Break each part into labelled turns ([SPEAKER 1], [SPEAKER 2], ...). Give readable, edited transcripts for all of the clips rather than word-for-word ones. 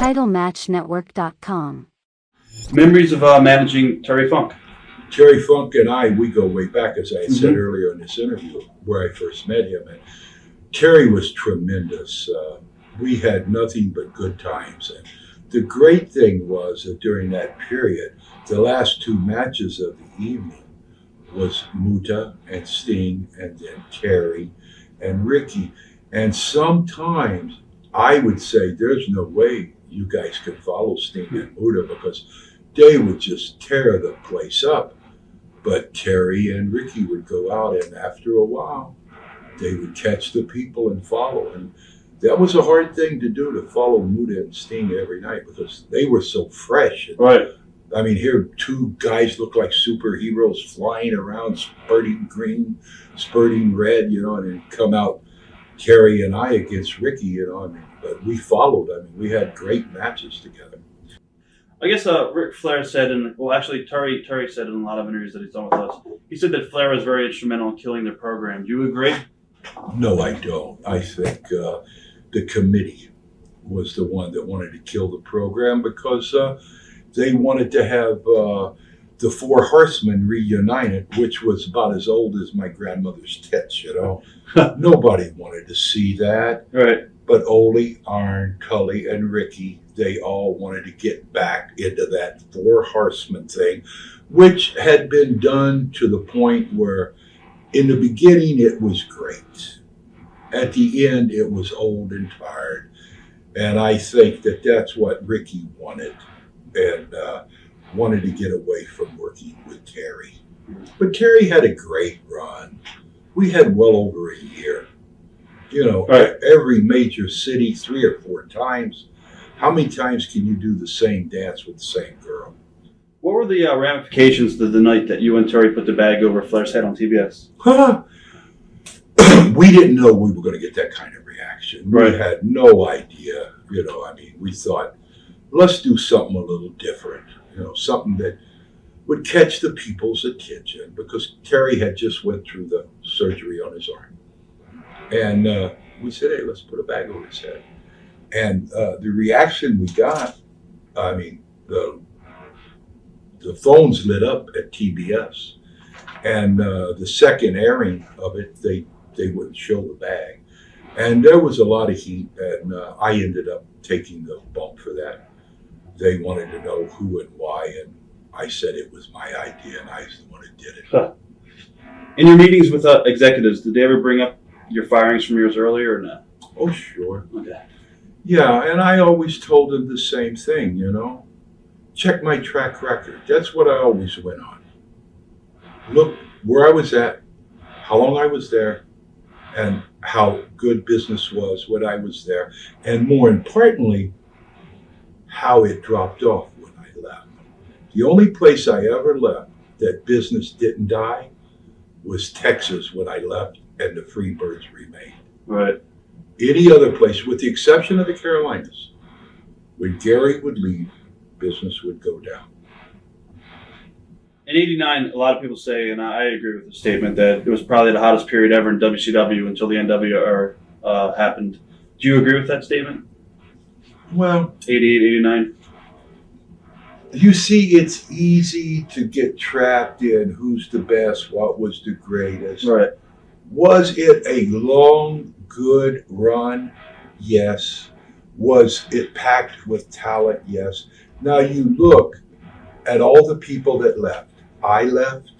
[SPEAKER 1] TitleMatchNetwork.com.
[SPEAKER 2] Memories of managing Terry Funk.
[SPEAKER 3] Terry Funk and I, we go way back, as I had said earlier in this interview, where I first met him. And Terry was tremendous. We had nothing but good times. And the great thing was that during that period, the last two matches of the evening was Muta and Sting, and then Terry and Ricky. And sometimes I would say, there's no way you guys can follow Sting and Muta, because they would just tear the place up. But Terry and Ricky would go out, and after a while, they would catch the people and follow. And that was a hard thing to do, to follow Muta and Sting every night, because they were so fresh. And,
[SPEAKER 2] right.
[SPEAKER 3] I mean, here two guys look like superheroes flying around, spurting green, spurting red, you know, and then come out Terry and I against Ricky, you know. I mean, but we followed. I mean, we had great matches together.
[SPEAKER 2] I guess Ric Flair said, Terry said in a lot of interviews that he's done with us, he said that Flair was very instrumental in killing their program. Do you agree?
[SPEAKER 3] No, I don't. I think the committee was the one that wanted to kill the program, because they wanted to have the Four Horsemen reunited, which was about as old as my grandmother's tits, you know. Nobody wanted to see that.
[SPEAKER 2] Right.
[SPEAKER 3] But Ole, Arn, Tully, and Ricky, they all wanted to get back into that Four Horsemen thing, which had been done to the point where in the beginning it was great. At the end, it was old and tired. And I think that that's what Ricky wanted, and wanted to get away from working with Terry. But Terry had a great run. We had well over a year. You know,
[SPEAKER 2] right.
[SPEAKER 3] Every major city 3 or 4 times. How many times can you do the same dance with the same girl?
[SPEAKER 2] What were the ramifications of the night that you and Terry put the bag over Flair's head on TBS?
[SPEAKER 3] We didn't know we were going to get that kind of reaction.
[SPEAKER 2] Right.
[SPEAKER 3] We had no idea. You know, I mean, we thought, let's do something a little different. You know, something that would catch the people's attention, because Terry had just went through the surgery on his arm. And we said, hey, let's put a bag over his head. And the reaction we got, I mean, the phones lit up at TBS. And the second airing of it, they wouldn't show the bag. And there was a lot of heat, and I ended up taking the bump for that. They wanted to know who and why, and I said it was my idea, and I was the one who did it.
[SPEAKER 2] Huh. In your meetings with executives, did they ever bring up your firings from years earlier or no?
[SPEAKER 3] Oh, sure.
[SPEAKER 2] Okay.
[SPEAKER 3] Yeah, and I always told them the same thing, you know. Check my track record. That's what I always went on. Look where I was at, how long I was there, and how good business was when I was there. And more importantly, how it dropped off when I left. The only place I ever left that business didn't die was Texas when I left, and the Freebirds remained.
[SPEAKER 2] Right.
[SPEAKER 3] Any other place, with the exception of the Carolinas, when Gary would leave, business would go down.
[SPEAKER 2] In '89, a lot of people say, and I agree with the statement, that it was probably the hottest period ever in WCW until the NWR happened. Do you agree with that statement?
[SPEAKER 3] Well,
[SPEAKER 2] 88, 89?
[SPEAKER 3] You see, it's easy to get trapped in who's the best, what was the greatest.
[SPEAKER 2] Right.
[SPEAKER 3] Was it a long, good run? Yes. Was it packed with talent? Yes. Now you look at all the people that left. I left,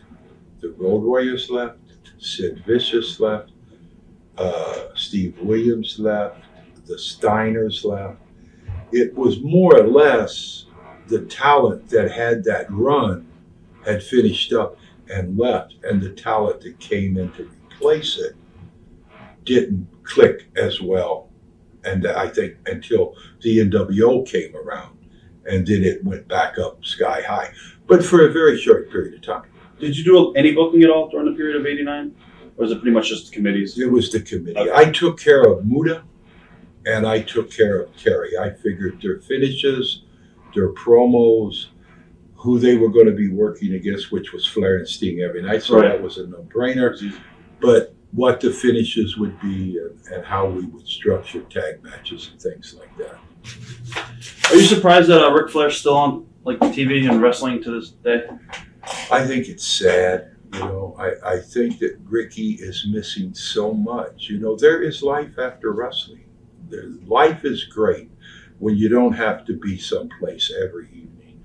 [SPEAKER 3] the Road Warriors left, Sid Vicious left, Steve Williams left, the Steiners left. It was more or less the talent that had that run had finished up and left, and the talent that came in to replace it didn't click as well. And I think until the NWO came around, and then it went back up sky high, but for a very short period of time.
[SPEAKER 2] Did you do any booking at all during the period of '89? Or was it pretty much just the committees?
[SPEAKER 3] It was the committee.
[SPEAKER 2] Okay.
[SPEAKER 3] I took care of Muta, and I took care of Terry. I figured their finishes, their promos, who they were going to be working against, which was Flair and Sting every night, so
[SPEAKER 2] Right.
[SPEAKER 3] that was a no-brainer. But what the finishes would be, and how we would structure tag matches and things like that.
[SPEAKER 2] Are you surprised that Ric Flair's still on like TV and wrestling to this day?
[SPEAKER 3] I think it's sad. I think that Ricky is missing so much. There is life after wrestling. Life is great when you don't have to be someplace every evening.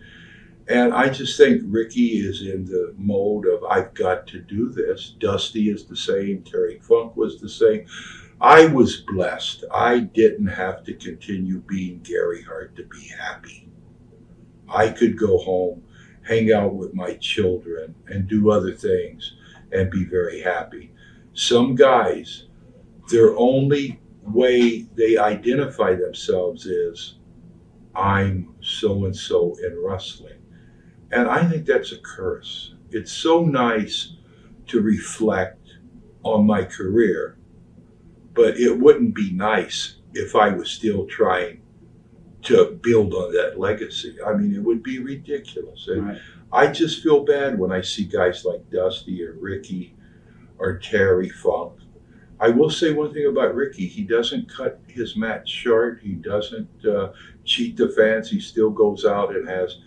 [SPEAKER 3] And I just think Ricky is in the mode of, I've got to do this. Dusty is the same. Terry Funk was the same. I was blessed. I didn't have to continue being Gary Hart to be happy. I could go home, hang out with my children, and do other things and be very happy. Some guys, their only way they identify themselves is, I'm so-and-so in wrestling. And I think that's a curse. It's so nice to reflect on my career, but it wouldn't be nice if I was still trying to build on that legacy. I mean, it would be ridiculous. And
[SPEAKER 2] Right.
[SPEAKER 3] I just feel bad when I see guys like Dusty or Ricky or Terry Funk. I will say one thing about Ricky. He doesn't cut his match short. He doesn't cheat the fans. He still goes out and has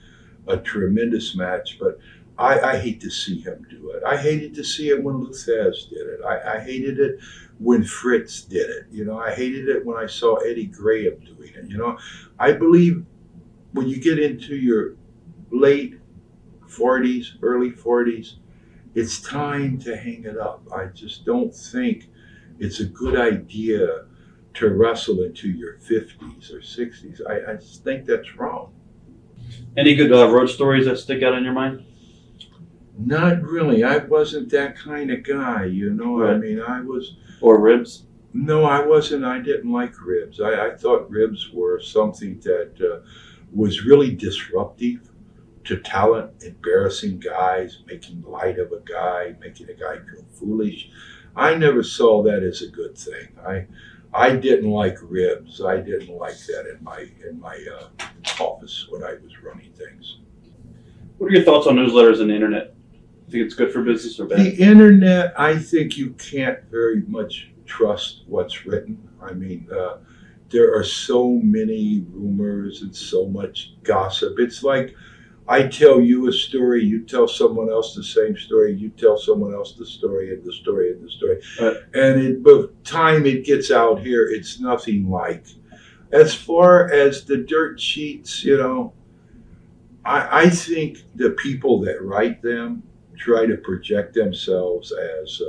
[SPEAKER 3] a tremendous match. But I hate to see him do it. I hated to see it when Luthez did it. I hated it when Fritz did it. I hated it when I saw Eddie Graham doing it. I believe when you get into your late 40s, early 40s, it's time to hang it up. I just don't think it's a good idea to wrestle into your 50s or 60s. I just think that's wrong.
[SPEAKER 2] Any good road stories that stick out in your mind?
[SPEAKER 3] Not really. I wasn't that kind of guy,
[SPEAKER 2] Right.
[SPEAKER 3] I mean,
[SPEAKER 2] Or ribs?
[SPEAKER 3] No, I wasn't. I didn't like ribs. I thought ribs were something that was really disruptive to talent, embarrassing guys, making light of a guy, making a guy feel foolish. I never saw that as a good thing. I didn't like ribs. I didn't like that in my office when I was running things.
[SPEAKER 2] What are your thoughts on newsletters and the internet? Think it's good for business or bad?
[SPEAKER 3] The internet, I think you can't very much trust what's written. I mean, there are so many rumors and so much gossip. It's like I tell you a story, you tell someone else the same story, you tell someone else the story and the story and the story.
[SPEAKER 2] Right.
[SPEAKER 3] And by the time it gets out here, it's nothing like. As far as the dirt sheets, I think the people that write them try to project themselves as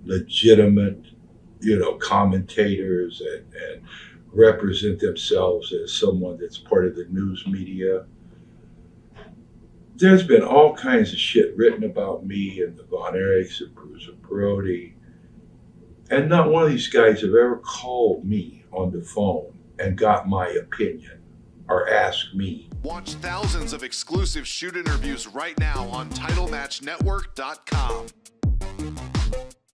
[SPEAKER 3] legitimate, commentators and represent themselves as someone that's part of the news media. There's been all kinds of shit written about me and the Von Erichs and Bruiser Brody, and not one of these guys have ever called me on the phone and got my opinion or asked me.
[SPEAKER 1] Watch thousands of exclusive shoot interviews right now on TitleMatchNetwork.com.